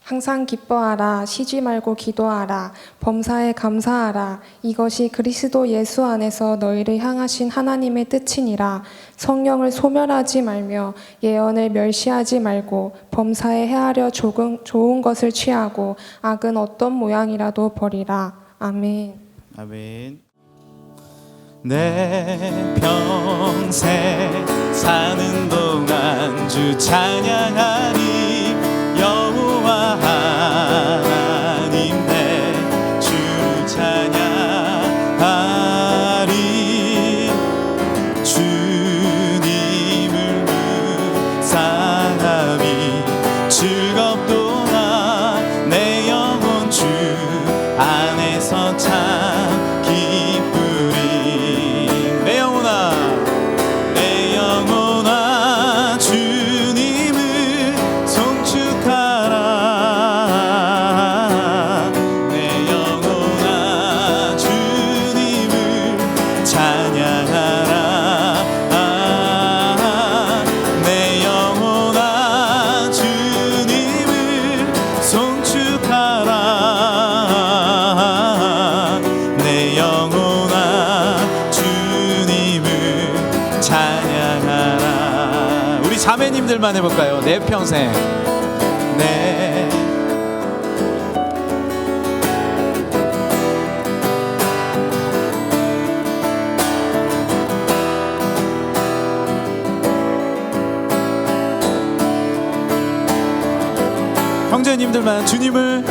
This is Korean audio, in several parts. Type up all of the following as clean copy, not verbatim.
항상 기뻐하라. 쉬지 말고 기도하라. 범사에 감사하라. 이것이 그리스도 예수 안에서 너희를 향하신 하나님의 뜻이니라. 성령을 소멸하지 말며 예언을 멸시하지 말고 범사에 헤아려 좋은 것을 취하고 악은 어떤 모양이라도 버리라. 아멘. 아멘. 내 평생 사는 동안 주 찬양하리. 여호와 하나님 내 주를 찬양하리. 주님을 묵상하리. 즐겁도다 내 영혼 주 안에서 참 기쁘리. 내 영혼아, 내 영혼아 주님을 송축하라. 내 영혼아 주님을 찬양하라. 내 영혼아 주님을 송축하라. 내 영혼아 주님을 찬양하라. 우리 자매님들만 해볼까요? 내 평생 내 형제님들만 주님을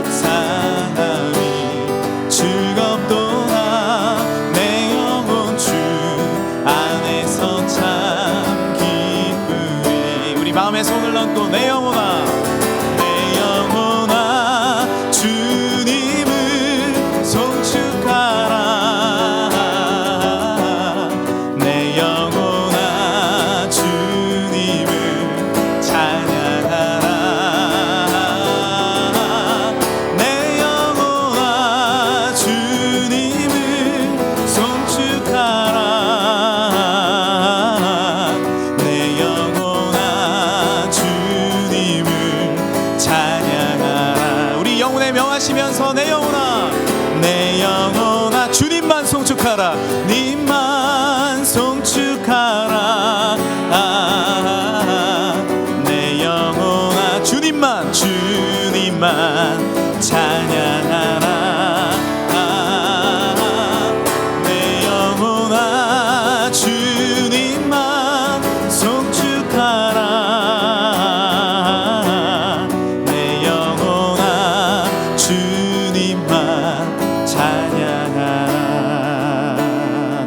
묵상하리. 즐겁도다 내 영혼 주 안에서 참 기쁘리. 우리 마음에 손을 얹고 내 영혼아, 내 영혼아 주님을 송축하라. 내 영혼아 주님을 찬양하라. 내 영혼아 주님을 송축하라. 내 영혼아 주님을 찬양하라. 우리 영혼에 명하시면서 내 영혼아, 내 영혼아 주님만 송축하라. 님만 송축하라. 내 영혼아 주님만 찬양하라. 내 영혼아 주님만 송축하라. 내 영혼아 주님만 찬양하라.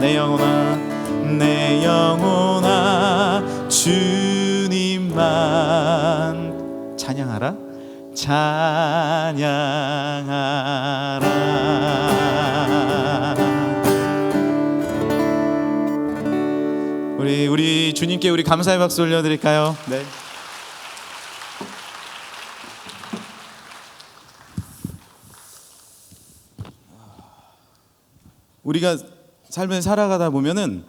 내 영혼아, 내 영혼아 주님만 찬양하라. 찬양하라. 우리 주님께 우리 감사의 박수 올려드릴까요? 네. 우리가 삶을 살아가다 보면은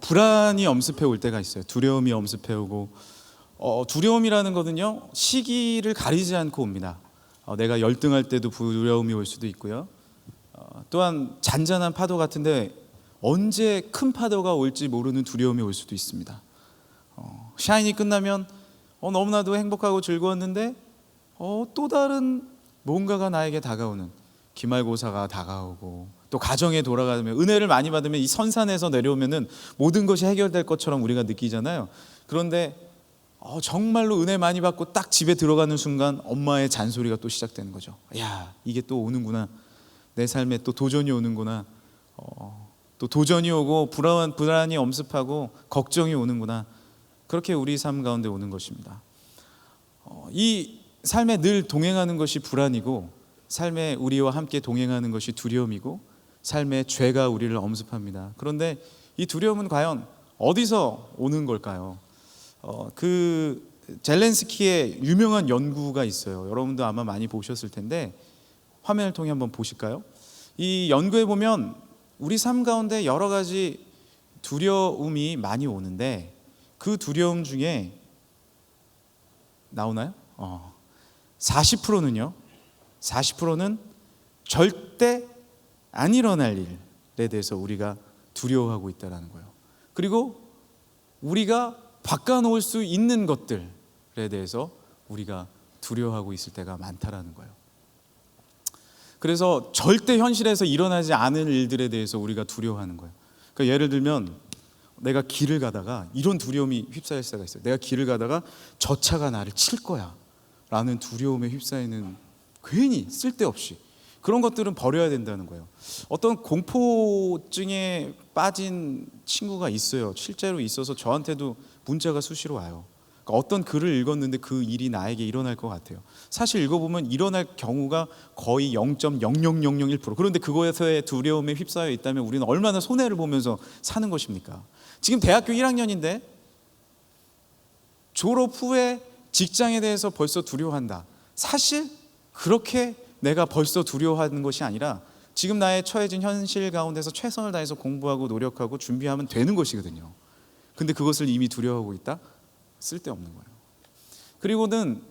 불안이 엄습해 올 때가 있어요. 두려움이 엄습해 오고, 두려움이라는 거는요 시기를 가리지 않고 옵니다. 내가 열등할 때도 두려움이 올 수도 있고요. 또한 잔잔한 파도 같은데 언제 큰 파도가 올지 모르는 두려움이 올 수도 있습니다. 샤인이 끝나면 너무나도 행복하고 즐거웠는데 또 다른 뭔가가 나에게 다가오는, 기말고사가 다가오고 또 가정에 돌아가면, 은혜를 많이 받으면 이 선산에서 내려오면은 모든 것이 해결될 것처럼 우리가 느끼잖아요. 그런데 정말로 은혜 많이 받고 딱 집에 들어가는 순간 엄마의 잔소리가 또 시작되는 거죠. 야, 이게 또 오는구나. 내 삶에 또 도전이 오는구나. 또 도전이 오고 불안이 엄습하고 걱정이 오는구나. 그렇게 우리 삶 가운데 오는 것입니다. 이 삶에 늘 동행하는 것이 불안이고, 삶에 우리와 함께 동행하는 것이 두려움이고, 삶의 죄가 우리를 엄습합니다. 그런데 이 두려움은 과연 어디서 오는 걸까요? 그 젤렌스키의 유명한 연구가 있어요. 여러분도 아마 많이 보셨을 텐데 화면을 통해 한번 보실까요? 이 연구에 보면 우리 삶 가운데 여러 가지 두려움이 많이 오는데 그 두려움 중에 나오나요? 40%는요. 40%는 절대 안 일어날 일에 대해서 우리가 두려워하고 있다는 거예요. 그리고 우리가 바꿔놓을 수 있는 것들에 대해서 우리가 두려워하고 있을 때가 많다라는 거예요. 그래서 절대 현실에서 일어나지 않을 일들에 대해서 우리가 두려워하는 거예요. 그러니까 예를 들면 내가 길을 가다가 이런 두려움이 휩싸일 수가 있어요. 내가 길을 가다가 저 차가 나를 칠 거야 라는 두려움에 휩싸이는, 괜히 쓸데없이 그런 것들은 버려야 된다는 거예요. 어떤 공포증에 빠진 친구가 있어요. 실제로 있어서 저한테도 문자가 수시로 와요. 그러니까 어떤 글을 읽었는데 그 일이 나에게 일어날 것 같아요. 사실 읽어보면 일어날 경우가 거의 0.00001%. 그런데 그거에서의 두려움에 휩싸여 있다면 우리는 얼마나 손해를 보면서 사는 것입니까? 지금 대학교 1학년인데 졸업 후에 직장에 대해서 벌써 두려워한다. 사실 그렇게 내가 벌써 두려워하는 것이 아니라 지금 나의 처해진 현실 가운데서 최선을 다해서 공부하고 노력하고 준비하면 되는 것이거든요. 근데 그것을 이미 두려워하고 있다? 쓸데없는 거예요. 그리고는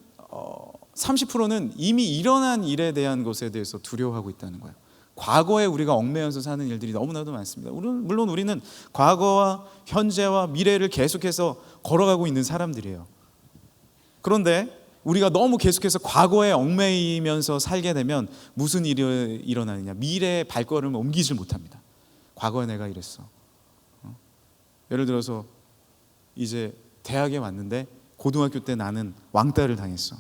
30%는 이미 일어난 일에 대한 것에 대해서 두려워하고 있다는 거예요. 과거에 우리가 얽매여서 사는 일들이 너무나도 많습니다. 물론 우리는 과거와 현재와 미래를 계속해서 걸어가고 있는 사람들이에요. 그런데 우리가 너무 계속해서 과거에 얽매이면서 살게 되면 무슨 일이 일어나느냐, 미래의 발걸음을 옮기질 못합니다. 과거에 내가 이랬어. 예를 들어서 이제 대학에 왔는데 고등학교 때 나는 왕따를 당했어.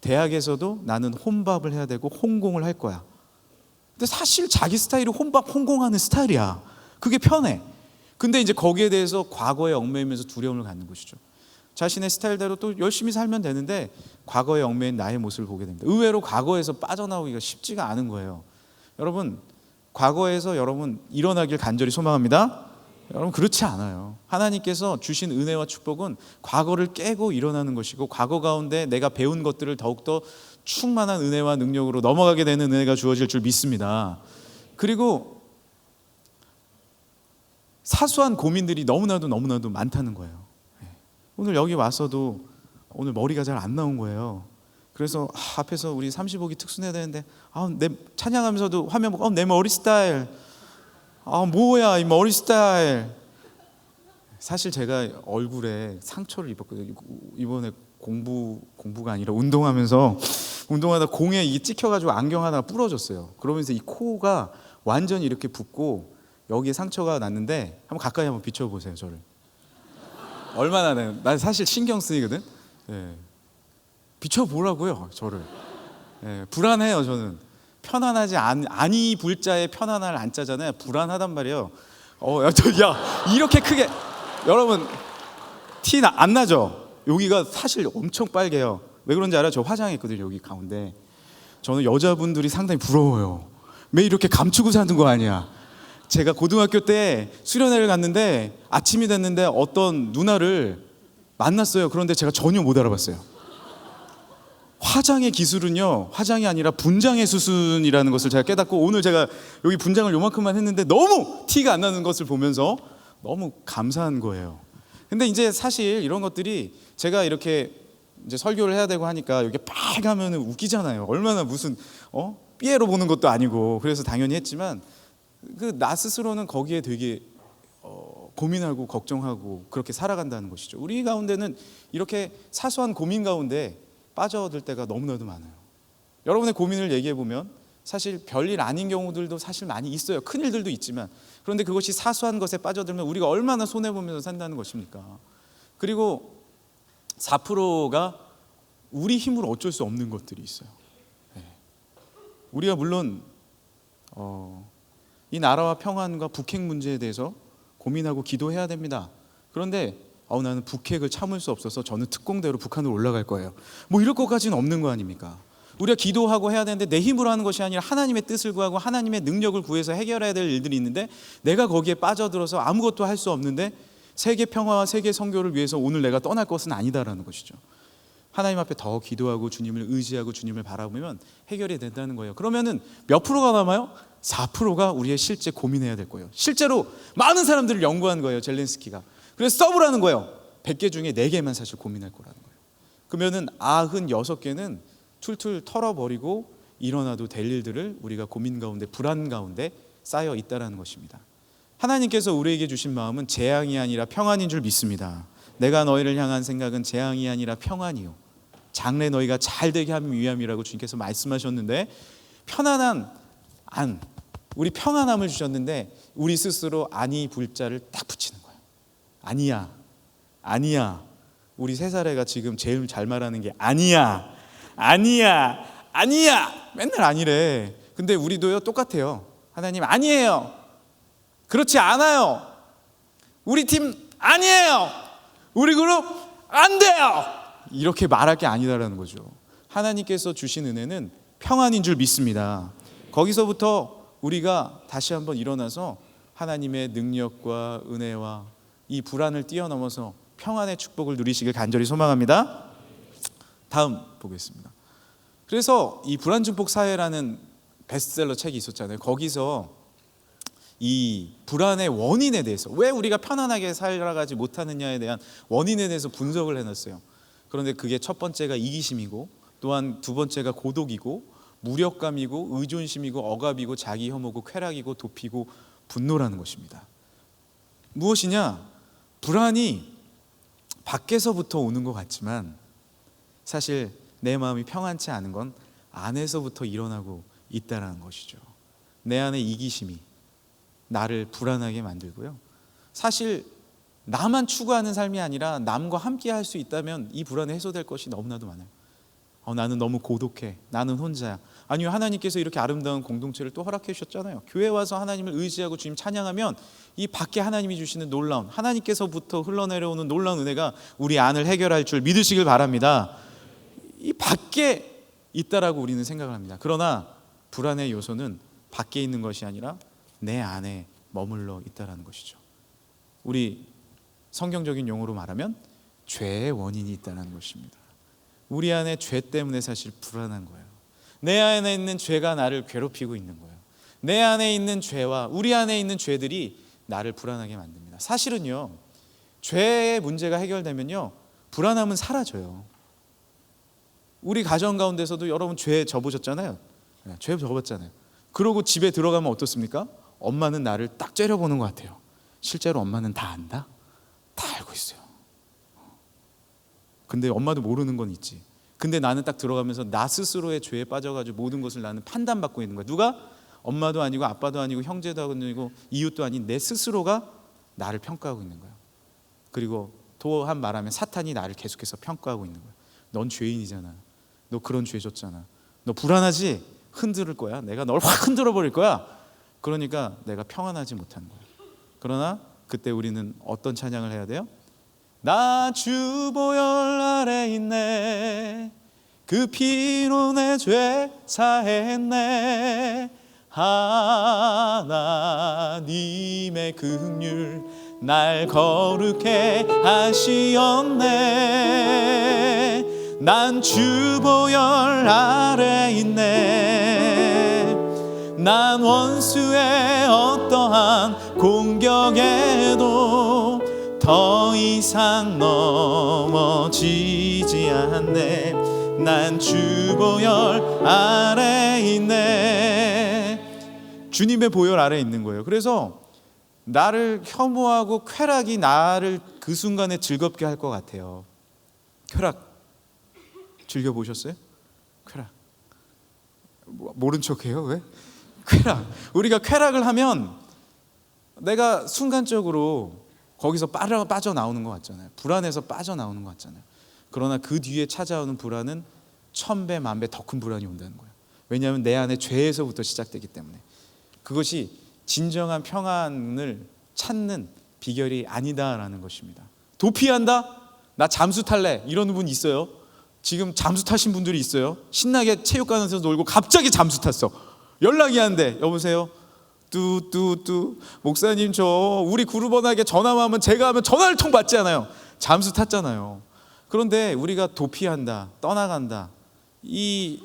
대학에서도 나는 혼밥을 해야 되고 혼공을 할 거야. 근데 사실 자기 스타일이 혼밥 혼공하는 스타일이야. 그게 편해. 근데 이제 거기에 대해서 과거에 얽매이면서 두려움을 갖는 것이죠. 자신의 스타일대로 또 열심히 살면 되는데 과거에 얽매인 나의 모습을 보게 됩니다. 의외로 과거에서 빠져나오기가 쉽지가 않은 거예요. 여러분, 과거에서 여러분 일어나길 간절히 소망합니다. 여러분, 그렇지 않아요. 하나님께서 주신 은혜와 축복은 과거를 깨고 일어나는 것이고, 과거 가운데 내가 배운 것들을 더욱더 충만한 은혜와 능력으로 넘어가게 되는 은혜가 주어질 줄 믿습니다. 그리고 사소한 고민들이 너무나도 많다는 거예요. 오늘 여기 와서도 오늘 머리가 잘 안 나온 거예요. 그래서 앞에서 우리 35기 특순해야 되는데 내 찬양하면서도 화면 보고 내 머리 스타일, 뭐야 이 머리 스타일. 사실 제가 얼굴에 상처를 입었거든요. 이번에 공부가 아니라 운동하다 공에 이 찍혀가지고 안경 하나가 부러졌어요. 그러면서 이 코가 완전히 이렇게 붓고 여기에 상처가 났는데 한번 가까이 한번 비춰보세요. 저를 얼마나 나요? 난 사실 신경 쓰이거든. 비춰보라고요. 저를. 불안해요. 저는 편안하지 아니 불자에 편안할 안자잖아요. 불안하단 말이에요. 야 이렇게 크게 여러분 티 안 나죠? 여기가 사실 엄청 빨개요. 왜 그런지 알아요? 저 화장했거든요. 여기 가운데. 저는 여자분들이 상당히 부러워요. 매일 이렇게 감추고 사는 거 아니야. 제가 고등학교 때 수련회를 갔는데 아침이 됐는데 어떤 누나를 만났어요. 그런데 제가 전혀 못 알아봤어요. 화장의 기술은요, 화장이 아니라 분장의 수순이라는 것을 제가 깨닫고, 오늘 제가 여기 분장을 요만큼만 했는데 너무 티가 안 나는 것을 보면서 너무 감사한 거예요. 근데 이제 사실 이런 것들이 제가 이렇게 이제 설교를 해야 되고 하니까 이렇게 빨가면 웃기잖아요. 얼마나 무슨 삐에로 보는 것도 아니고. 그래서 당연히 했지만 나 스스로는 거기에 되게 고민하고 걱정하고 그렇게 살아간다는 것이죠. 우리 가운데는 이렇게 사소한 고민 가운데 빠져들 때가 너무나도 많아요. 여러분의 고민을 얘기해 보면 사실 별일 아닌 경우들도 사실 많이 있어요. 큰 일들도 있지만, 그런데 그것이 사소한 것에 빠져들면 우리가 얼마나 손해보면서 산다는 것입니까? 그리고 4%가 우리 힘으로 어쩔 수 없는 것들이 있어요. 우리가 물론 이 나라와 평안과 북핵 문제에 대해서 고민하고 기도해야 됩니다. 그런데 나는 북핵을 참을 수 없어서 저는 특공대로 북한으로 올라갈 거예요. 뭐 이럴 것까지는 없는 거 아닙니까? 우리가 기도하고 해야 되는데 내 힘으로 하는 것이 아니라 하나님의 뜻을 구하고 하나님의 능력을 구해서 해결해야 될 일들이 있는데, 내가 거기에 빠져들어서 아무것도 할 수 없는데 세계 평화와 세계 선교를 위해서 오늘 내가 떠날 것은 아니다라는 것이죠. 하나님 앞에 더 기도하고 주님을 의지하고 주님을 바라보면 해결이 된다는 거예요. 그러면은 몇 프로가 남아요? 4%가 우리의 실제 고민해야 될 거예요. 실제로 많은 사람들을 연구한 거예요, 젤렌스키가. 그래서 써보라는 거예요. 100개 중에 4개만 사실 고민할 거라는 거예요. 그러면은 96개는 툴툴 털어버리고 일어나도 될 일들을 우리가 고민 가운데, 불안 가운데 쌓여 있다라는 것입니다. 하나님께서 우리에게 주신 마음은 재앙이 아니라 평안인 줄 믿습니다. 내가 너희를 향한 생각은 재앙이 아니라 평안이요 장래 너희가 잘 되게 하기 위함이라고 주님께서 말씀하셨는데, 편안한 안, 우리 평안함을 주셨는데 우리 스스로 아니 불자를 딱 붙이는 거예요. 아니야, 아니야. 우리 3살 애가 지금 제일 잘 말하는 게 아니야, 아니야, 아니야. 맨날 아니래. 근데 우리도요 똑같아요. 하나님 아니에요, 그렇지 않아요, 우리 팀 아니에요, 우리 그룹 안 돼요, 이렇게 말할 게 아니다라는 거죠. 하나님께서 주신 은혜는 평안인 줄 믿습니다. 거기서부터 우리가 다시 한번 일어나서 하나님의 능력과 은혜와 이 불안을 뛰어넘어서 평안의 축복을 누리시길 간절히 소망합니다. 다음 보겠습니다. 그래서 이 불안 증폭 사회라는 베스트셀러 책이 있었잖아요. 거기서 이 불안의 원인에 대해서, 왜 우리가 편안하게 살아가지 못하느냐에 대한 원인에 대해서 분석을 해놨어요. 그런데 그게 첫 번째가 이기심이고, 또한 두 번째가 고독이고, 무력감이고, 의존심이고, 억압이고, 자기 혐오고, 쾌락이고, 도피고, 분노라는 것입니다. 무엇이냐? 불안이 밖에서부터 오는 것 같지만 사실 내 마음이 평안치 않은 건 안에서부터 일어나고 있다는 것이죠. 내 안에 이기심이 나를 불안하게 만들고요, 사실 나만 추구하는 삶이 아니라 남과 함께 할 수 있다면 이 불안이 해소될 것이 너무나도 많아요. 나는 너무 고독해, 나는 혼자야. 아니요, 하나님께서 이렇게 아름다운 공동체를 또 허락해 주셨잖아요. 교회 와서 하나님을 의지하고 주님 찬양하면 이 밖에 하나님이 주시는 놀라운, 하나님께서부터 흘러내려오는 놀라운 은혜가 우리 안을 해결할 줄 믿으시길 바랍니다. 이 밖에 있다라고 우리는 생각을 합니다. 그러나 불안의 요소는 밖에 있는 것이 아니라 내 안에 머물러 있다라는 것이죠. 우리 성경적인 용어로 말하면 죄의 원인이 있다는 것입니다. 우리 안에 죄 때문에 사실 불안한 거예요. 내 안에 있는 죄가 나를 괴롭히고 있는 거예요. 내 안에 있는 죄와 우리 안에 있는 죄들이 나를 불안하게 만듭니다. 사실은요, 죄의 문제가 해결되면요, 불안함은 사라져요. 우리 가정 가운데서도 여러분 죄 져보셨잖아요. 죄 져봤잖아요. 그러고 집에 들어가면 어떻습니까? 엄마는 나를 딱 째려보는 것 같아요. 실제로 엄마는 다 안다? 다 알고 있어요. 근데 엄마도 모르는 건 있지. 근데 나는 딱 들어가면서 나 스스로의 죄에 빠져가지고 모든 것을 나는 판단받고 있는 거야. 누가? 엄마도 아니고 아빠도 아니고 형제도 아니고 이웃도 아닌 내 스스로가 나를 평가하고 있는 거야. 그리고 또한 말하면 사탄이 나를 계속해서 평가하고 있는 거야. 넌 죄인이잖아, 너 그런 죄 졌잖아, 너 불안하지? 흔들 거야. 내가 널 확 흔들어 버릴 거야. 그러니까 내가 평안하지 못하는 거야. 그러나 그때 우리는 어떤 찬양을 해야 돼요? 나 주 보혈 아래 있네, 그 피로 내 죄 사했네, 하나님의 긍휼 날 거룩해 하시었네, 난 주 보혈 아래 있네, 난 원수의 어떠한 공격에도 더 이상 넘어지지 않네, 난 주 보혈 아래 있네. 주님의 보혈 아래 있는 거예요. 그래서 나를 혐오하고 쾌락이 나를 그 순간에 즐겁게 할 것 같아요. 쾌락 즐겨보셨어요? 쾌락 모른 척해요? 왜? 쾌락, 우리가 쾌락을 하면 내가 순간적으로 거기서 빠져나오는 것 같잖아요. 불안해서 빠져나오는 것 같잖아요. 그러나 그 뒤에 찾아오는 불안은 1000배, 10,000배 더 큰 불안이 온다는 거예요. 왜냐하면 내 안에 죄에서부터 시작되기 때문에. 그것이 진정한 평안을 찾는 비결이 아니다라는 것입니다. 도피한다? 나 잠수 탈래, 이런 분 있어요? 지금 잠수 타신 분들이 있어요? 신나게 체육관에서 놀고 갑자기 잠수 탔어. 연락이 안 돼. 여보세요? 뚜 목사님, 저 우리 그룹원에게 전화만 하면 제가 하면 전화를 통 받지 않아요. 잠수 탔잖아요. 그런데 우리가 도피한다, 떠나간다, 이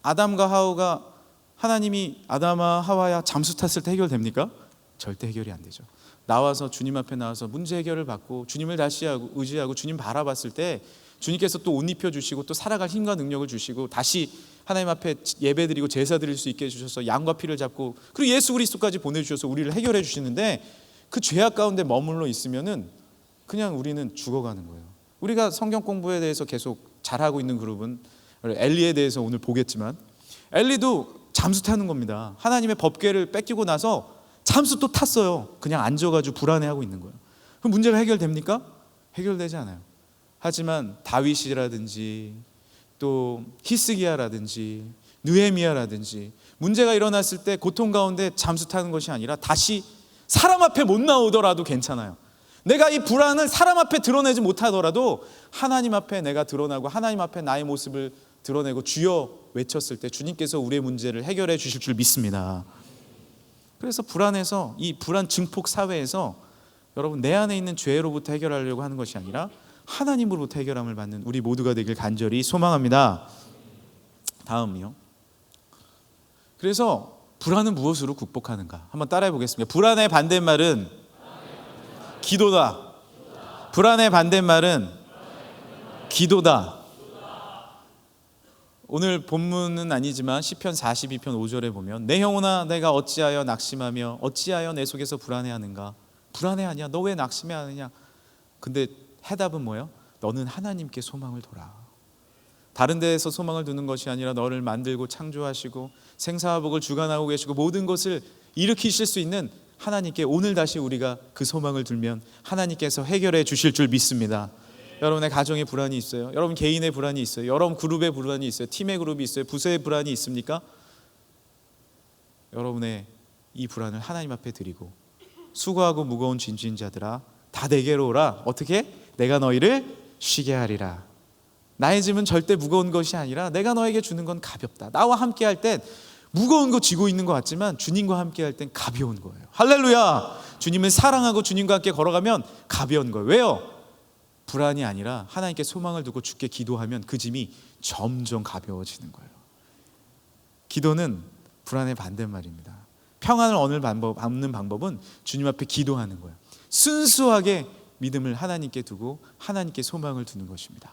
아담과 하와가, 하나님이 아담아 하와야 잠수 탔을 때 해결됩니까? 절대 해결이 안 되죠. 나와서 주님 앞에 나와서 문제 해결을 받고 주님을 다시 의지하고 주님 바라봤을 때 주님께서 또 옷 입혀주시고 또 살아갈 힘과 능력을 주시고 다시 하나님 앞에 예배드리고 제사 드릴 수 있게 해주셔서 양과 피를 잡고 그리고 예수 그리스도까지 보내주셔서 우리를 해결해 주시는데 그 죄악 가운데 머물러 있으면은 그냥 우리는 죽어가는 거예요. 우리가 성경 공부에 대해서 계속 잘하고 있는 그룹은 엘리에 대해서 오늘 보겠지만 엘리도 잠수 타는 겁니다. 하나님의 법궤를 뺏기고 나서 잠수 또 탔어요. 그냥 앉아가지고 불안해하고 있는 거예요. 그럼 문제가 해결됩니까? 해결되지 않아요. 하지만 다윗이라든지 또 히스기야라든지 느헤미야라든지 문제가 일어났을 때 고통 가운데 잠수 타는 것이 아니라 다시 사람 앞에 못 나오더라도 괜찮아요. 내가 이 불안을 사람 앞에 드러내지 못하더라도 하나님 앞에 내가 드러나고 하나님 앞에 나의 모습을 드러내고 주여 외쳤을 때 주님께서 우리의 문제를 해결해 주실 줄 믿습니다. 그래서 불안해서 이 불안 증폭 사회에서 여러분 내 안에 있는 죄로부터 해결하려고 하는 것이 아니라 하나님으로부터 해결함을 받는 우리 모두가 되길 간절히 소망합니다. 다음이요. 그래서 불안은 무엇으로 극복하는가? 한번 따라해 보겠습니다. 불안의 반대말은 기도다. 불안의 반대말은 기도다. 오늘 본문은 아니지만 시편 42편 5절에 보면 내 영혼아 내가 어찌하여 낙심하며 어찌하여 내 속에서 불안해하는가? 불안해하냐? 너 왜 낙심해하느냐? 근데 해답은 뭐예요? 너는 하나님께 소망을 둬라. 다른 데에서 소망을 두는 것이 아니라 너를 만들고 창조하시고 생사화복을 주관하고 계시고 모든 것을 일으키실 수 있는 하나님께 오늘 다시 우리가 그 소망을 두면 하나님께서 해결해 주실 줄 믿습니다. 여러분의 가정에 불안이 있어요? 여러분 개인의 불안이 있어요? 여러분 그룹의 불안이 있어요? 팀의 그룹이 있어요? 부서의 불안이 있습니까? 여러분의 이 불안을 하나님 앞에 드리고 수고하고 무거운 짐진 자들아 다 내게로 오라. 어떻게? 내가 너희를 쉬게 하리라. 나의 짐은 절대 무거운 것이 아니라 내가 너에게 주는 건 가볍다. 나와 함께 할 땐 무거운 거 쥐고 있는 것 같지만 주님과 함께 할 땐 가벼운 거예요. 할렐루야. 주님을 사랑하고 주님과 함께 걸어가면 가벼운 거예요. 왜요? 불안이 아니라 하나님께 소망을 두고 주께 기도하면 그 짐이 점점 가벼워지는 거예요. 기도는 불안의 반대말입니다. 평안을 얻는 방법은 주님 앞에 기도하는 거예요. 순수하게 믿음을 하나님께 두고 하나님께 소망을 두는 것입니다.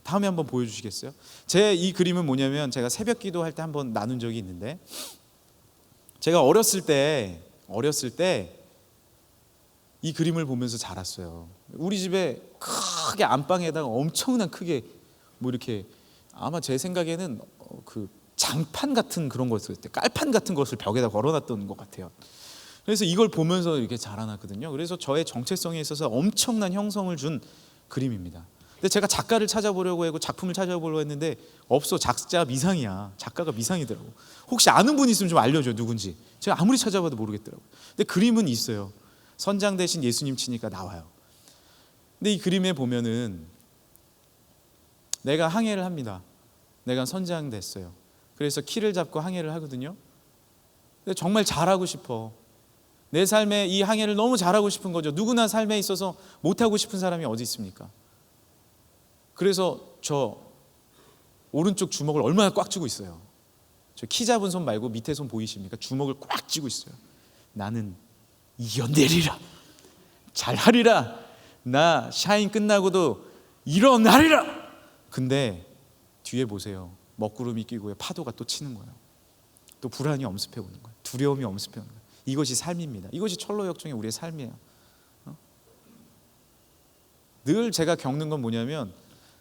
다음에 한번 보여주시겠어요? 제 이 그림은 뭐냐면 제가 새벽 기도할 때 한번 나눈 적이 있는데 제가 어렸을 때 이 그림을 보면서 자랐어요. 우리 집에 크게 안방에다가 엄청난 크게 뭐 이렇게 아마 제 생각에는 그 장판 같은 그런 것을 깔판 같은 것을 벽에다 걸어놨던 것 같아요. 그래서 이걸 보면서 이렇게 자라났거든요. 그래서 저의 정체성에 있어서 엄청난 형성을 준 그림입니다. 근데 제가 작가를 찾아보려고 하고 작품을 찾아보려고 했는데 없어. 작자 미상이야. 작가가 미상이더라고. 혹시 아는 분 있으면 좀 알려줘요. 누군지. 제가 아무리 찾아봐도 모르겠더라고요. 근데 그림은 있어요. 선장 대신 예수님 치니까 나와요. 근데 이 그림에 보면은 내가 항해를 합니다. 내가 선장 됐어요. 그래서 키를 잡고 항해를 하거든요. 근데 정말 잘하고 싶어. 내 삶에 이 항해를 너무 잘하고 싶은 거죠. 누구나 삶에 있어서 못하고 싶은 사람이 어디 있습니까? 그래서 저 오른쪽 주먹을 얼마나 꽉 쥐고 있어요. 저 키 잡은 손 말고 밑에 손 보이십니까? 주먹을 꽉 쥐고 있어요. 나는 이겨내리라. 잘하리라. 나 샤인 끝나고도 일어나리라. 근데 뒤에 보세요. 먹구름이 끼고 파도가 또 치는 거예요. 또 불안이 엄습해 오는 거예요. 두려움이 엄습해 오는 거예요. 이것이 삶입니다. 이것이 철로역정의 우리의 삶이에요. 늘 제가 겪는 건 뭐냐면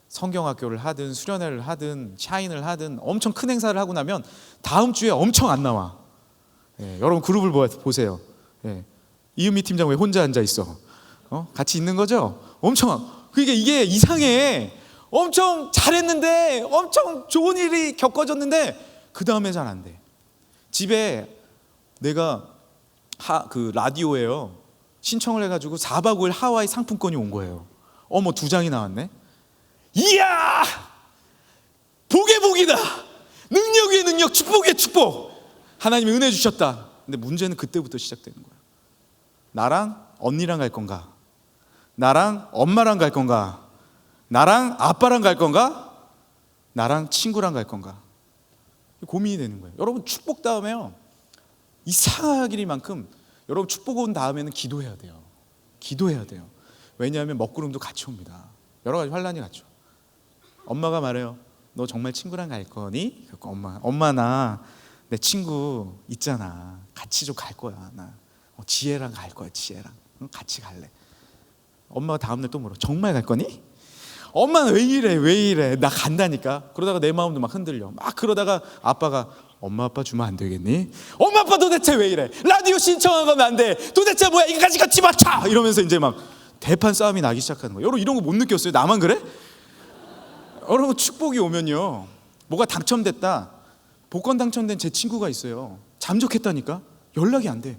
성경학교를 하든 수련회를 하든 샤인을 하든 엄청 큰 행사를 하고 나면 다음 주에 엄청 안 나와. 여러분 그룹을 보세요. 이은미 팀장 왜 혼자 앉아 있어? 같이 있는 거죠? 엄청. 그러니까 이게 이상해. 엄청 잘했는데 엄청 좋은 일이 겪어졌는데 그 다음에 잘 안 돼. 집에 내가 그 라디오에요 신청을 해가지고 4박 5일 하와이 상품권이 온 거예요. 어머 2장이 나왔네. 이야 복의 복이다. 능력 위에 능력, 축복의 축복. 하나님이 은혜 주셨다. 근데 문제는 그때부터 시작되는 거예요. 나랑 언니랑 갈 건가? 나랑 엄마랑 갈 건가? 나랑 아빠랑 갈 건가? 나랑 친구랑 갈 건가? 고민이 되는 거예요. 여러분 축복 다음에요 이상하기만큼 여러분 축복 온 다음에는 기도해야 돼요. 기도해야 돼요. 왜냐하면 먹구름도 같이 옵니다. 여러 가지 환란이 같이 와. 엄마가 말해요. 너 정말 친구랑 갈 거니? 엄마 나 내 친구 있잖아. 같이 좀 갈 거야. 나 지혜랑 갈 거야. 지혜랑 같이 갈래. 엄마가 다음날 또 물어. 정말 갈 거니? 엄마는 왜 이래? 나 간다니까. 그러다가 내 마음도 막 흔들려. 막 그러다가 아빠가 엄마 아빠 주면 안 되겠니? 엄마 아빠 도대체 왜 이래? 라디오 신청한 건 안 돼. 도대체 뭐야? 이거까지 같이 맞춰! 이러면서 이제 막 대판 싸움이 나기 시작하는 거예요. 여러분 이런 거 못 느꼈어요? 나만 그래? 여러분 축복이 오면요, 뭐가 당첨됐다. 복권 당첨된 제 친구가 있어요. 잠적했다니까. 연락이 안 돼.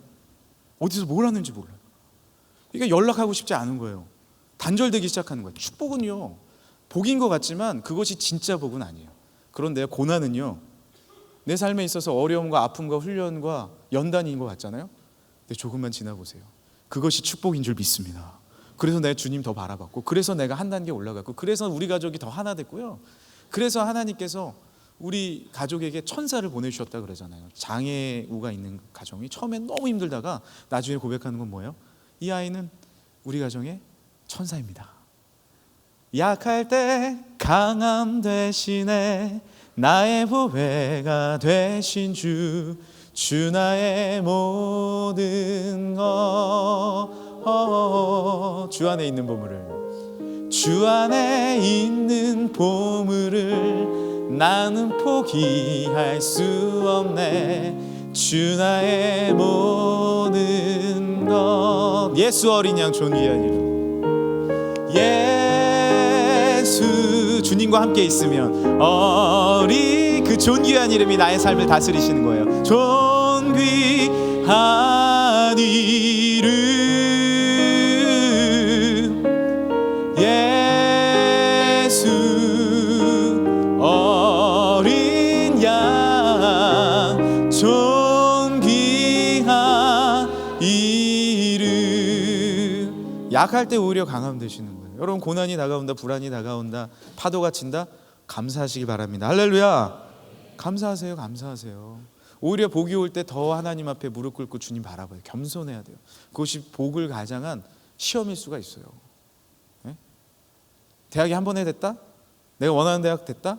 어디서 뭘 하는지 몰라요. 그러니까 연락하고 싶지 않은 거예요. 단절되기 시작하는 거예요. 축복은요, 복인 것 같지만 그것이 진짜 복은 아니에요. 그런데 고난은요, 내 삶에 있어서 어려움과 아픔과 훈련과 연단인 것 같잖아요. 근데 조금만 지나보세요. 그것이 축복인 줄 믿습니다. 그래서 내가 주님 더 바라봤고, 그래서 내가 한 단계 올라갔고, 그래서 우리 가족이 더 하나 됐고요. 그래서 하나님께서 우리 가족에게 천사를 보내주셨다 그러잖아요. 장애우가 있는 가정이 처음엔 너무 힘들다가 나중에 고백하는 건 뭐예요? 이 아이는 우리 가정의 천사입니다. 약할 때 강함 대신에 나의 보배가 되신 주 나의 모든 것. 주 안에 있는 보물을, 주 안에 있는 보물을 나는 포기할 수 없네. 주 나의 모든 것. 예수 어린 양 존귀한 이름 예수. 주님과 함께 있으면 그 존귀한 이름이 나의 삶을 다스리시는 거예요. 존귀한 이름 예수 어린 양 존귀한 이름. 약할 때 오히려 강함 되시는 거예요. 여러분 고난이 다가온다, 불안이 다가온다, 파도가 친다, 감사하시기 바랍니다. 할렐루야. 감사하세요. 감사하세요. 오히려 복이 올 때 더 하나님 앞에 무릎 꿇고 주님 바라봐요. 겸손해야 돼요. 그것이 복을 가장한 시험일 수가 있어요. 네? 대학이 한 번에 됐다? 내가 원하는 대학 됐다?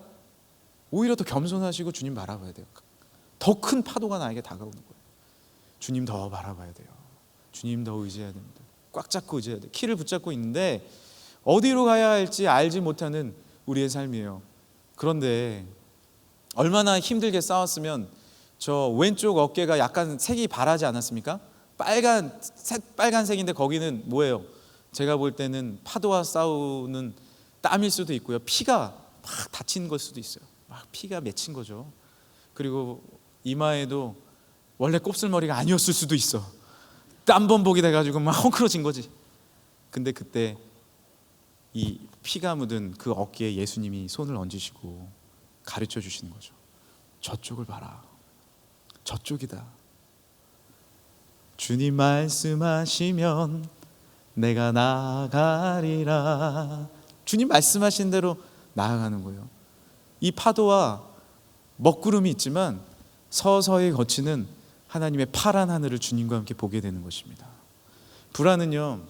오히려 더 겸손하시고 주님 바라봐야 돼요. 더 큰 파도가 나에게 다가오는 거예요. 주님 더 바라봐야 돼요. 주님 더 의지해야 됩니다. 꽉 잡고 의지해야 돼요. 키를 붙잡고 있는데 어디로 가야 할지 알지 못하는 우리의 삶이에요. 그런데 얼마나 힘들게 싸웠으면 저 왼쪽 어깨가 약간 색이 바라지 않았습니까? 빨간색인데 거기는 뭐예요? 제가 볼 때는 파도와 싸우는 땀일 수도 있고요. 피가 막 다친 걸 수도 있어요. 막 피가 맺힌 거죠. 그리고 이마에도 원래 곱슬머리가 아니었을 수도 있어. 땀범벅이 돼가지고 막 헝클어진 거지. 근데 그때 이 피가 묻은 그 어깨에 예수님이 손을 얹으시고 가르쳐 주시는 거죠. 저쪽을 봐라. 저쪽이다. 주님 말씀하시면 내가 나아가리라. 주님 말씀하신 대로 나아가는 거예요. 이 파도와 먹구름이 있지만 서서히 거치는 하나님의 파란 하늘을 주님과 함께 보게 되는 것입니다. 불안은요,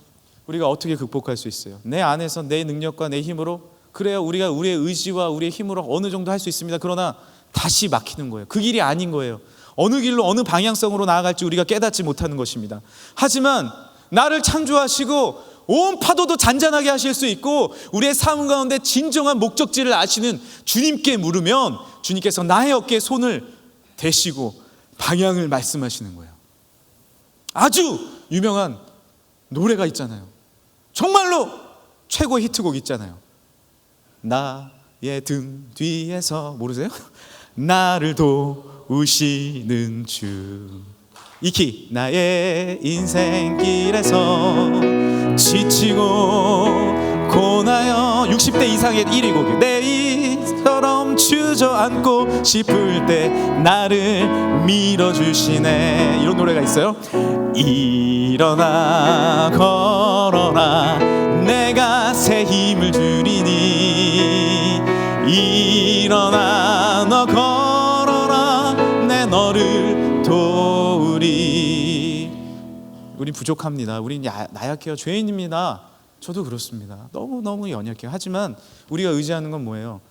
우리가 어떻게 극복할 수 있어요? 내 안에서 내 능력과 내 힘으로, 그래야 우리가 우리의 의지와 우리의 힘으로 어느 정도 할 수 있습니다. 그러나 다시 막히는 거예요. 그 길이 아닌 거예요. 어느 길로 어느 방향성으로 나아갈지 우리가 깨닫지 못하는 것입니다. 하지만 나를 창조하시고 온 파도도 잔잔하게 하실 수 있고 우리의 삶 가운데 진정한 목적지를 아시는 주님께 물으면 주님께서 나의 어깨에 손을 대시고 방향을 말씀하시는 거예요. 아주 유명한 노래가 있잖아요. 정말로 최고의 히트곡 있잖아요. 나의 등 뒤에서, 모르세요? 나를 도우시는 주. 익히 나의 인생길에서 지치고 고나여 60대 이상의 1위 곡이 내 이처럼 주저앉고 싶을 때 나를 밀어주시네. 이런 노래가 있어요. 일어나 걸어라 내가 새 힘을 주리니. 일어나 너 걸어라 내 너를 도우리. 부족합니다. 우린 나약해요. 죄인입니다. 저도 그렇습니다. 너무너무 연약해요. 하지만 우리가 의지하는 건 뭐예요?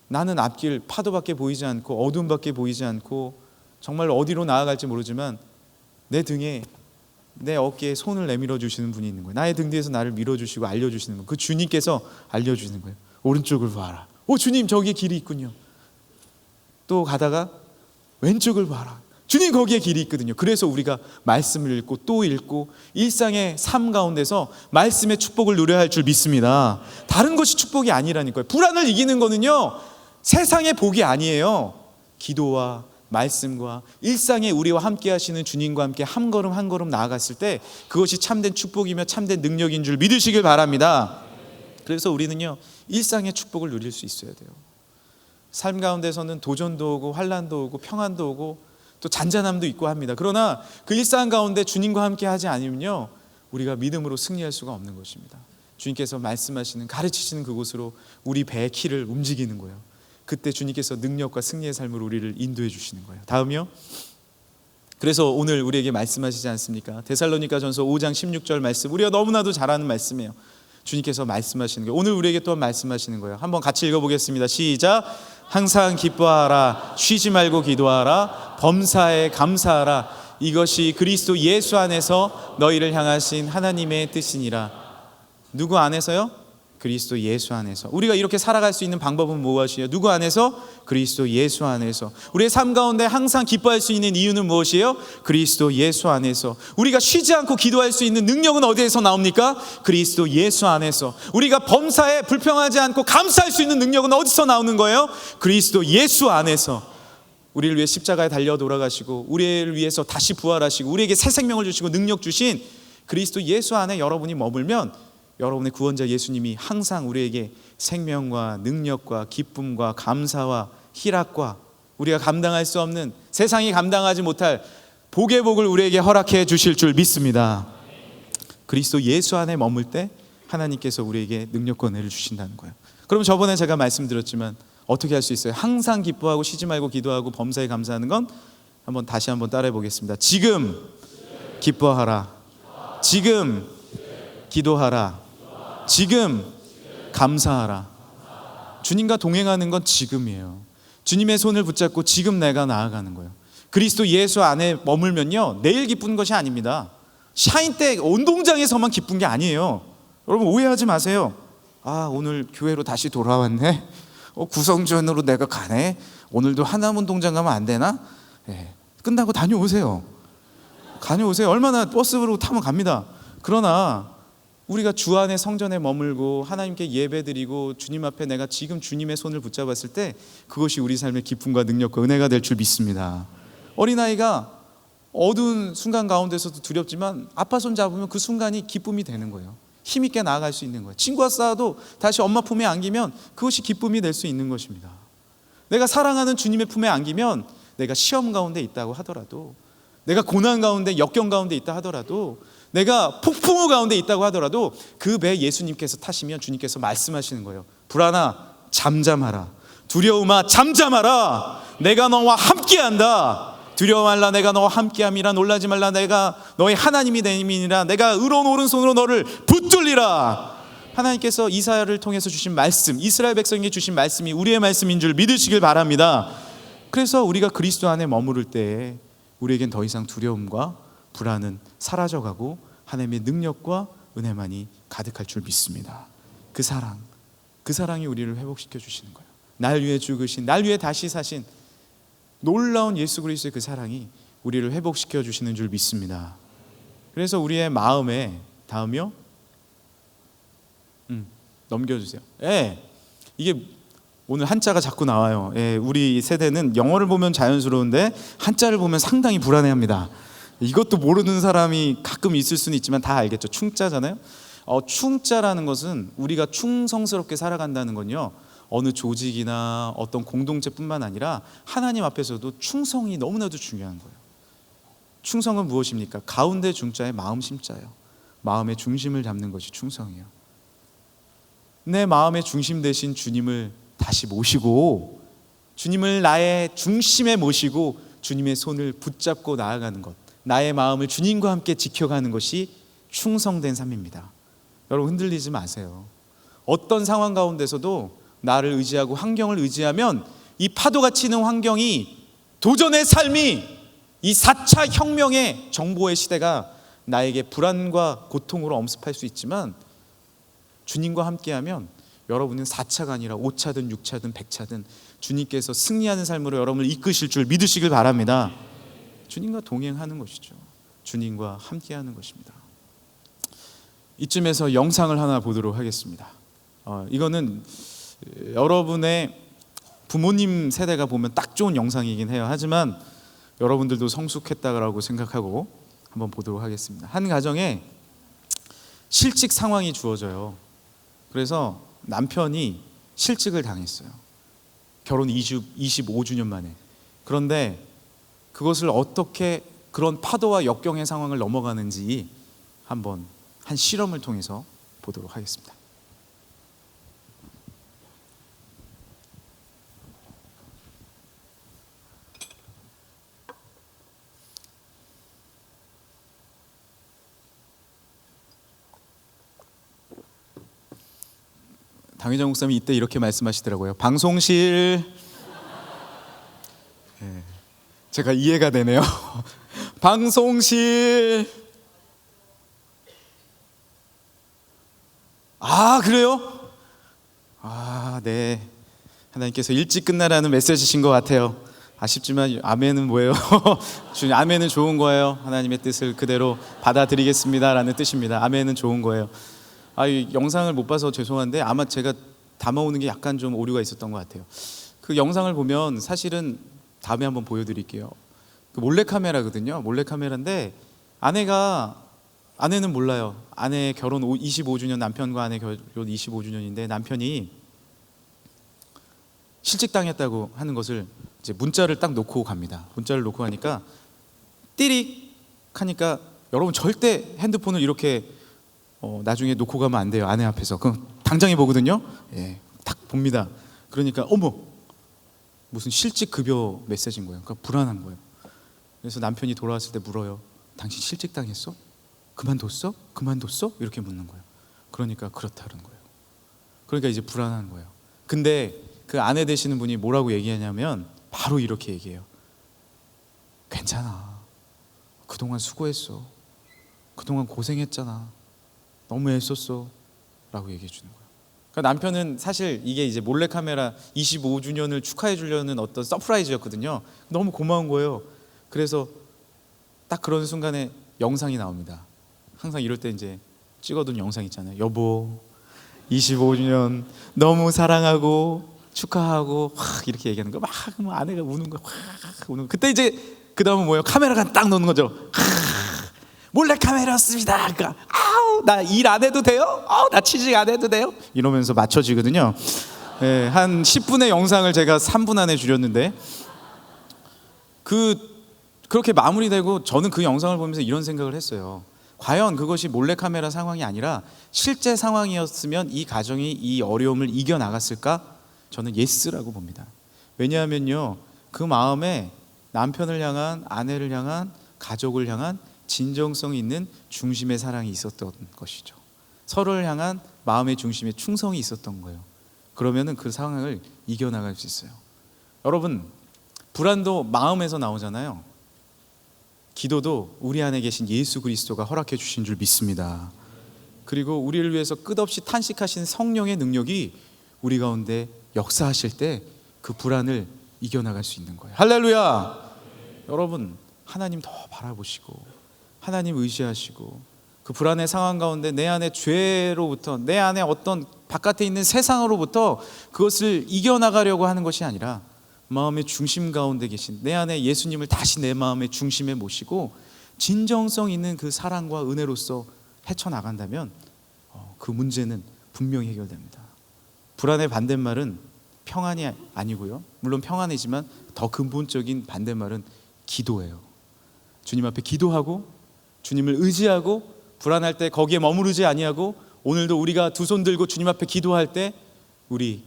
나는 앞길 파도밖에 보이지 않고 어둠밖에 보이지 않고 정말 어디로 나아갈지 모르지만 내 등에 내 어깨에 손을 내밀어 주시는 분이 있는 거예요. 나의 등 뒤에서 나를 밀어주시고 알려주시는 거예요. 그 주님께서 알려주시는 거예요. 오른쪽을 봐라. 주님 저기에 길이 있군요. 또 가다가 왼쪽을 봐라. 주님 거기에 길이 있거든요. 그래서 우리가 말씀을 읽고 또 읽고 일상의 삶 가운데서 말씀의 축복을 누려야 할 줄 믿습니다. 다른 것이 축복이 아니라니까요. 불안을 이기는 거는요, 세상의 복이 아니에요. 기도와 말씀과 일상에 우리와 함께 하시는 주님과 함께 한 걸음 한 걸음 나아갔을 때 그것이 참된 축복이며 참된 능력인 줄 믿으시길 바랍니다. 그래서 우리는요, 일상의 축복을 누릴 수 있어야 돼요. 삶 가운데서는 도전도 오고 환난도 오고 평안도 오고 또 잔잔함도 있고 합니다. 그러나 그 일상 가운데 주님과 함께 하지 않으면요, 우리가 믿음으로 승리할 수가 없는 것입니다. 주님께서 말씀하시는, 가르치시는 그곳으로 우리 배의 키를 움직이는 거예요. 그때 주님께서 능력과 승리의 삶으로 우리를 인도해 주시는 거예요. 다음이요. 그래서 오늘 우리에게 말씀하시지 않습니까? 데살로니가전서 5장 16절 말씀, 우리가 너무나도 잘 아는 말씀이에요. 주님께서 말씀하시는 거예요. 오늘 우리에게 또한 말씀하시는 거예요. 한번 같이 읽어보겠습니다. 시작. 항상 기뻐하라, 쉬지 말고 기도하라, 범사에 감사하라. 이것이 그리스도 예수 안에서 너희를 향하신 하나님의 뜻이니라. 누구 안에서요? 그리스도 예수 안에서. 우리가 이렇게 살아갈 수 있는 방법은 무엇이에요? 누구 안에서? 그리스도 예수 안에서. 우리의 삶 가운데 항상 기뻐할 수 있는 이유는 무엇이에요? 그리스도 예수 안에서. 우리가 쉬지 않고 기도할 수 있는 능력은 어디에서 나옵니까? 그리스도 예수 안에서. 우리가 범사에 불평하지 않고 감사할 수 있는 능력은 어디서 나오는 거예요? 그리스도 예수 안에서. 우리를 위해 십자가에 달려 돌아가시고 우리를 위해서 다시 부활하시고 우리에게 새 생명을 주시고 능력 주신 그리스도 예수 안에 여러분이 머물면 여러분의 구원자 예수님이 항상 우리에게 생명과 능력과 기쁨과 감사와 희락과 우리가 감당할 수 없는, 세상이 감당하지 못할 복의 복을 우리에게 허락해 주실 줄 믿습니다. 그리스도 예수 안에 머물 때 하나님께서 우리에게 능력과 은혜를 주신다는 거예요. 그럼 저번에 제가 말씀드렸지만 어떻게 할 수 있어요? 항상 기뻐하고 쉬지 말고 기도하고 범사에 감사하는 건 다시 한번 따라해 보겠습니다. 지금 기뻐하라. 지금 기도하라. 지금 감사하라. 주님과 동행하는 건 지금이에요. 주님의 손을 붙잡고 지금 내가 나아가는 거예요. 그리스도 예수 안에 머물면요, 내일 기쁜 것이 아닙니다. 샤인 때 운동장에서만 기쁜 게 아니에요. 여러분 오해하지 마세요. 오늘 교회로 다시 돌아왔네. 구성전으로 내가 가네. 오늘도 하남 운동장 가면 안 되나? 끝나고 다녀오세요. 얼마나 버스로 타면 갑니다. 그러나 우리가 주 안에 성전에 머물고 하나님께 예배드리고 주님 앞에 내가 지금 주님의 손을 붙잡았을 때 그것이 우리 삶의 기쁨과 능력과 은혜가 될 줄 믿습니다. 어린아이가 어두운 순간 가운데서도 두렵지만 아빠 손 잡으면 그 순간이 기쁨이 되는 거예요. 힘있게 나아갈 수 있는 거예요. 친구와 싸워도 다시 엄마 품에 안기면 그것이 기쁨이 될 수 있는 것입니다. 내가 사랑하는 주님의 품에 안기면 내가 시험 가운데 있다고 하더라도, 내가 고난 가운데 역경 가운데 있다 하더라도, 내가 폭풍우 가운데 있다고 하더라도 그 배 예수님께서 타시면 주님께서 말씀하시는 거예요. 불안아 잠잠하라. 두려움아 잠잠하라. 내가 너와 함께한다. 두려워 말라. 내가 너와 함께함이라. 놀라지 말라. 내가 너의 하나님이 됨이니라. 내가 의로운 오른손으로 너를 붙들리라. 하나님께서 이사야를 통해서 주신 말씀, 이스라엘 백성에게 주신 말씀이 우리의 말씀인 줄 믿으시길 바랍니다. 그래서 우리가 그리스도 안에 머무를 때에 우리에겐 더 이상 두려움과 불안은 사라져가고 하나님의 능력과 은혜만이 가득할 줄 믿습니다. 그 사랑이 우리를 회복시켜 주시는 거예요. 날 위해 죽으신, 날 위해 다시 사신 놀라운 예수 그리스도의 그 사랑이 우리를 회복시켜 주시는 줄 믿습니다. 그래서 우리의 마음에, 다음이요? 넘겨주세요. 이게 오늘 한자가 자꾸 나와요. 우리 세대는 영어를 보면 자연스러운데 한자를 보면 상당히 불안해합니다. 이것도 모르는 사람이 가끔 있을 수는 있지만 다 알겠죠. 충자잖아요. 충자라는 것은 우리가 충성스럽게 살아간다는 건요, 어느 조직이나 어떤 공동체뿐만 아니라 하나님 앞에서도 충성이 너무나도 중요한 거예요. 충성은 무엇입니까? 가운데 중자에 마음 심자예요. 마음의 중심을 잡는 것이 충성이에요. 내 마음의 중심 되신 주님을 다시 모시고, 주님을 나의 중심에 모시고 주님의 손을 붙잡고 나아가는 것, 나의 마음을 주님과 함께 지켜가는 것이 충성된 삶입니다. 여러분 흔들리지 마세요. 어떤 상황 가운데서도 나를 의지하고 환경을 의지하면 이 파도가 치는 환경이 도전의 삶이 이 4차 혁명의 정보의 시대가 나에게 불안과 고통으로 엄습할 수 있지만 주님과 함께하면 여러분은 4차가 아니라 5차든 6차든 100차든 주님께서 승리하는 삶으로 여러분을 이끄실 줄 믿으시길 바랍니다. 주님과 동행하는 것이죠. 주님과 함께하는 것입니다. 이쯤에서 영상을 하나 보도록 하겠습니다. 이거는 여러분의 부모님 세대가 보면 딱 좋은 영상이긴 해요. 하지만 여러분들도 성숙했다고 생각하고 한번 보도록 하겠습니다. 한 가정에 실직 상황이 주어져요. 그래서 남편이 실직을 당했어요. 결혼 25주년 만에. 그런데 그것을 어떻게 그런 파도와 역경의 상황을 넘어가는지 한번 한 실험을 통해서 보도록 하겠습니다. 당회장 목사님이 이때 이렇게 말씀하시더라고요. 방송실. 네, 제가 이해가 되네요. 방송실. 아, 그래요? 아, 네. 하나님께서 일찍 끝나라는 메시지신 것 같아요. 아쉽지만 아멘은 뭐예요? 주님, 아멘은 좋은 거예요. 하나님의 뜻을 그대로 받아들이겠습니다라는 뜻입니다. 아멘은 좋은 거예요. 이 영상을 못 봐서 죄송한데 아마 제가 담아오는 게 약간 좀 오류가 있었던 것 같아요. 그 영상을 보면 사실은 다음에 한번 보여드릴게요. 그 몰래카메라거든요. 몰래카메라인데 아내는 몰라요. 아내 결혼 25주년, 남편과 아내 결혼 25주년인데 남편이 실직당했다고 하는 것을 이제 문자를 딱 놓고 갑니다. 문자를 놓고 가니까 띠릭 하니까 여러분 절대 핸드폰을 이렇게 나중에 놓고 가면 안 돼요. 아내 앞에서. 그럼 당장에 보거든요. 예, 딱 봅니다. 그러니까 어머, 무슨 실직 급여 메시지인 거예요. 그러니까 불안한 거예요. 그래서 남편이 돌아왔을 때 물어요. 당신 실직 당했어? 그만뒀어? 그만뒀어? 이렇게 묻는 거예요. 그러니까 그렇다는 거예요. 그러니까 이제 불안한 거예요. 근데 그 아내 되시는 분이 뭐라고 얘기하냐면 바로 이렇게 얘기해요. 괜찮아. 그동안 수고했어. 그동안 고생했잖아. 너무 애썼어 라고 얘기해 주는 거예요. 그러니까 남편은 사실 이게 이제 몰래카메라 25주년을 축하해 주려는 어떤 서프라이즈였거든요. 너무 고마운 거예요. 그래서 딱 그런 순간에 영상이 나옵니다. 항상 이럴 때 이제 찍어둔 영상 있잖아요. 여보 25주년 너무 사랑하고 축하하고 이렇게 얘기하는 거 막 아내가 우는 거 우는 거. 그때 이제 그 다음은 뭐예요? 카메라가 딱 놓는 거죠. 몰래카메라였습니다. 그러니까 나 일 안 해도 돼요? 나 취직 안 해도 돼요? 이러면서 맞춰지거든요. 네, 한 10분의 영상을 제가 3분 안에 줄였는데 그렇게 마무리되고 저는 그 영상을 보면서 이런 생각을 했어요. 과연 그것이 몰래카메라 상황이 아니라 실제 상황이었으면 이 가정이 이 어려움을 이겨나갔을까? 저는 예스라고 봅니다. 왜냐하면요, 그 마음에 남편을 향한, 아내를 향한, 가족을 향한 진정성 있는 중심의 사랑이 있었던 것이죠. 서로를 향한 마음의 중심에 충성이 있었던 거예요. 그러면은 그 상황을 이겨나갈 수 있어요. 여러분, 불안도 마음에서 나오잖아요. 기도도 우리 안에 계신 예수 그리스도가 허락해 주신 줄 믿습니다. 그리고 우리를 위해서 끝없이 탄식하신 성령의 능력이 우리 가운데 역사하실 때 그 불안을 이겨나갈 수 있는 거예요. 할렐루야! 여러분, 하나님 더 바라보시고 하나님 의지하시고 그 불안의 상황 가운데 내 안의 죄로부터, 내 안에 어떤 바깥에 있는 세상으로부터 그것을 이겨나가려고 하는 것이 아니라 마음의 중심 가운데 계신 내 안에 예수님을 다시 내 마음의 중심에 모시고 진정성 있는 그 사랑과 은혜로서 헤쳐나간다면 그 문제는 분명히 해결됩니다. 불안의 반대말은 평안이 아니고요, 물론 평안이지만 더 근본적인 반대말은 기도예요. 주님 앞에 기도하고 주님을 의지하고 불안할 때 거기에 머무르지 아니하고 오늘도 우리가 두 손 들고 주님 앞에 기도할 때 우리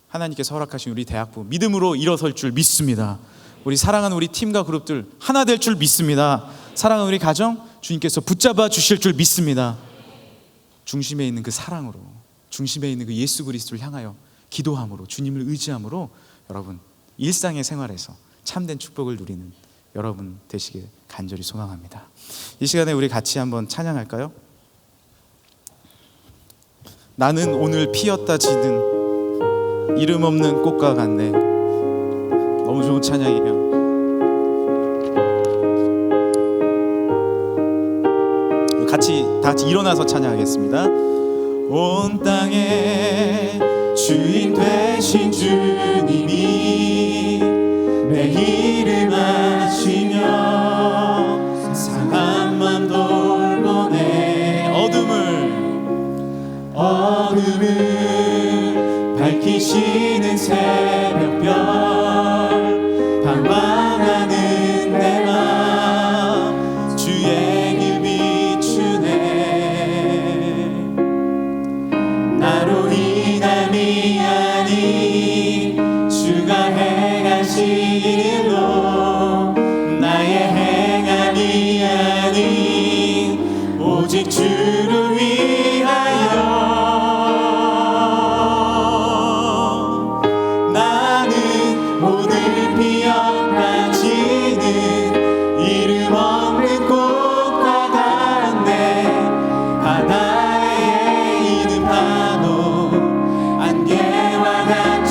하나님께서 허락하신 우리 대학부 믿음으로 일어설 줄 믿습니다. 우리 사랑하는 우리 팀과 그룹들 하나 될 줄 믿습니다. 사랑하는 우리 가정 주님께서 붙잡아 주실 줄 믿습니다. 중심에 있는 그 사랑으로, 중심에 있는 그 예수 그리스도를 향하여 기도함으로, 주님을 의지함으로 여러분 일상의 생활에서 참된 축복을 누리는 여러분 되시길 간절히 소망합니다. 이 시간에 우리 같이 한번 찬양할까요? 나는 오늘 피었다 지는 이름 없는 꽃과 같네. 너무 좋은 찬양이에요. 다 같이 일어나서 찬양하겠습니다. 온 땅에 주인 되신 주님이 내 이름 아시며 상한 맘 돌보네. 어둠을 밝히시는 새벽별 방황하는 내 맘 주의 길 비추네. 나로 인함이 아닌 주가 행하신 일로 나의 행함이 아닌 오직 주를 위하여 나는 오늘 피었다 지는 이름 없는 꽃과 같네. 바다에 있는 파도 안개와 같은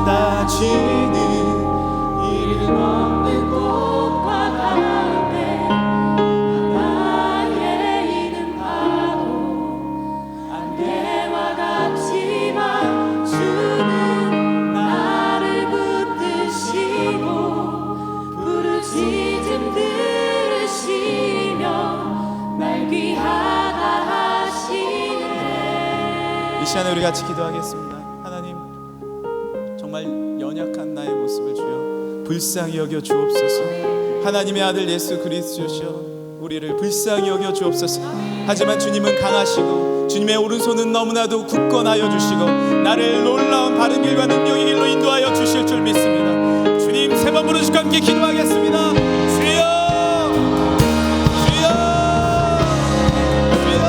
따지는 이름 없는 꽃과 같네. 바다에 있는 파도 안개와 같지만 주는 나를 붙드시고 부르짖음 들으시며 날 귀하다 하시네. 이 시간에 우리 같이 기도하겠습니다. 하나님, 정말 연약한 나의 모습을 주여 불쌍히 여겨 주옵소서. 하나님의 아들 예수 그리스도시여 우리를 불쌍히 여겨 주옵소서. 하지만 주님은 강하시고 주님의 오른손은 너무나도 굳건하여 주시고 나를 놀라운 바른 길과 능력의 길로 인도하여 주실 줄 믿습니다. 주님, 세 번 부르시고 함께 기도하겠습니다. 주여, 주여, 주여.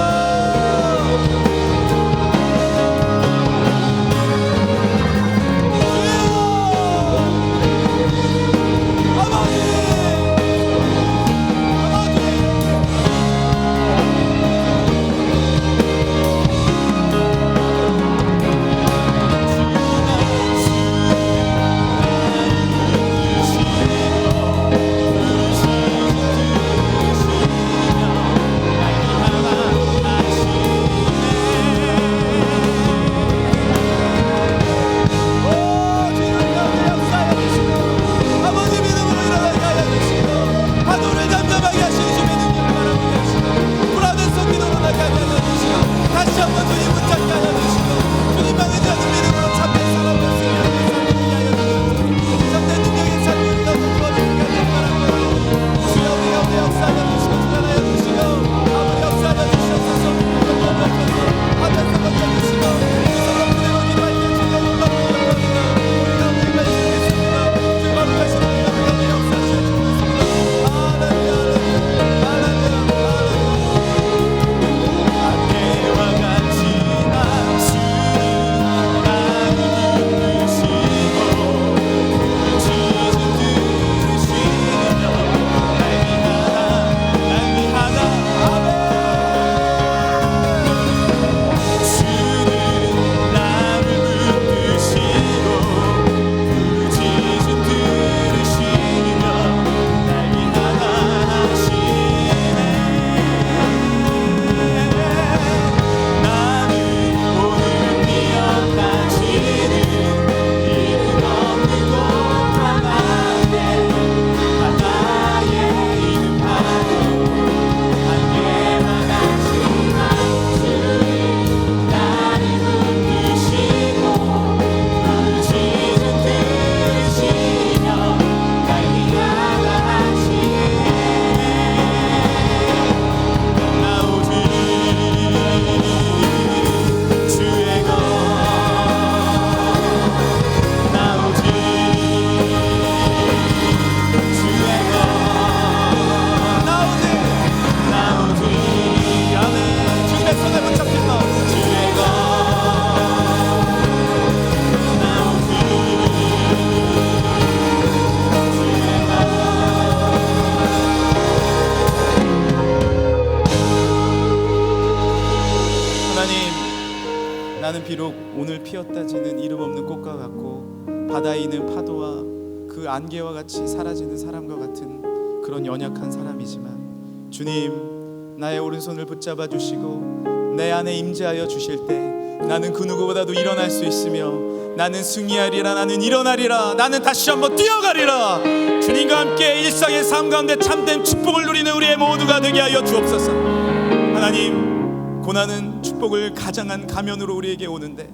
나는 비록 오늘 피었다지는 이름 없는 꽃과 같고 바다에 있는 파도와 그 안개와 같이 사라지는 사람과 같은 그런 연약한 사람이지만 주님, 나의 오른손을 붙잡아 주시고 내 안에 임재하여 주실 때 나는 그 누구보다도 일어날 수 있으며 나는 승리하리라, 나는 일어나리라, 나는 다시 한번 뛰어가리라. 주님과 함께 일상의 삶 가운데 참된 축복을 누리는 우리의 모두가 되게 하여 주옵소서. 하나님, 고난은 축복을 가장한 가면으로 우리에게 오는데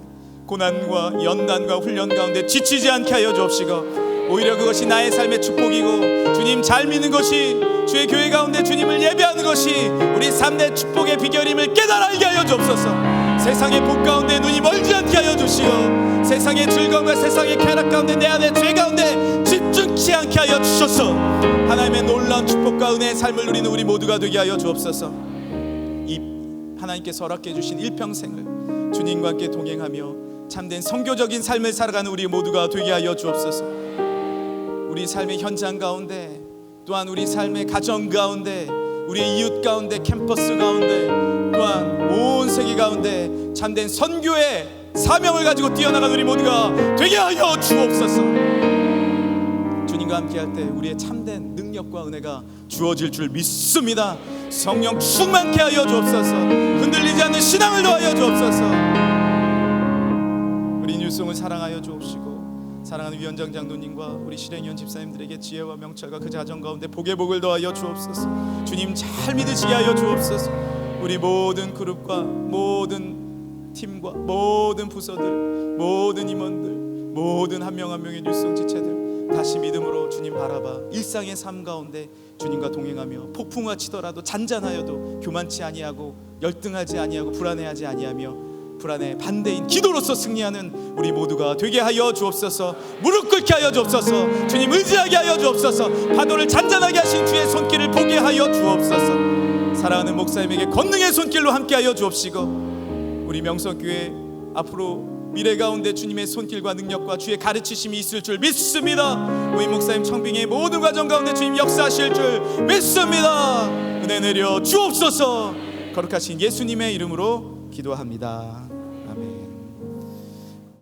고난과 연단과 훈련 가운데 지치지 않게 하여 주옵시고 오히려 그것이 나의 삶의 축복이고 주님 잘 믿는 것이 주의 교회 가운데 주님을 예배하는 것이 우리 삶의 축복의 비결임을 깨달아 알게 하여 주옵소서. 세상의 복 가운데 눈이 멀지 않게 하여 주시어 세상의 즐거움과 세상의 쾌락 가운데 내 안에 죄 가운데 집중치 않게 하여 주셔서 하나님의 놀라운 축복과 은혜의 삶을 누리는 우리 모두가 되게 하여 주옵소서. 이 하나님께서 허락해 주신 일평생을 주님과 함께 동행하며 참된 선교적인 삶을 살아가는 우리 모두가 되게 하여 주옵소서. 우리 삶의 현장 가운데 또한 우리 삶의 가정 가운데 우리의 이웃 가운데 캠퍼스 가운데 또한 온 세계 가운데 참된 선교의 사명을 가지고 뛰어나간 우리 모두가 되게 하여 주옵소서. 주님과 함께할 때 우리의 참된 능력과 은혜가 주어질 줄 믿습니다. 성령 충만케 하여 주옵소서. 흔들리지 않는 신앙을 더하여 주옵소서. 우리 뉴송을 사랑하여 주옵시고, 사랑하는 위원장 장로님과 우리 실행위원 집사님들에게 지혜와 명철과 그 자정 가운데 복의 복을 더하여 주옵소서. 주님 잘 믿으시게 하여 주옵소서. 우리 모든 그룹과 모든 팀과 모든 부서들, 모든 임원들, 모든 한 명 한 명의 뉴송 지체들 다시 믿음으로 주님 바라봐 일상의 삶 가운데 주님과 동행하며 폭풍과 치더라도 잔잔하여도 교만치 아니하고 열등하지 아니하고 불안해하지 아니하며 불안의 반대인 기도로서 승리하는 우리 모두가 되게 하여 주옵소서. 무릎 꿇게 하여 주옵소서. 주님 의지하게 하여 주옵소서. 파도를 잔잔하게 하신 주의 손길을 보게 하여 주옵소서. 사랑하는 목사님에게 권능의 손길로 함께 하여 주옵시고, 우리 명성교회 앞으로 미래 가운데 주님의 손길과 능력과 주의 가르치심이 있을 줄 믿습니다. 우리 목사님 청빙의 모든 과정 가운데 주님 역사하실 줄 믿습니다. 은혜 내려 주옵소서. 거룩하신 예수님의 이름으로 기도합니다.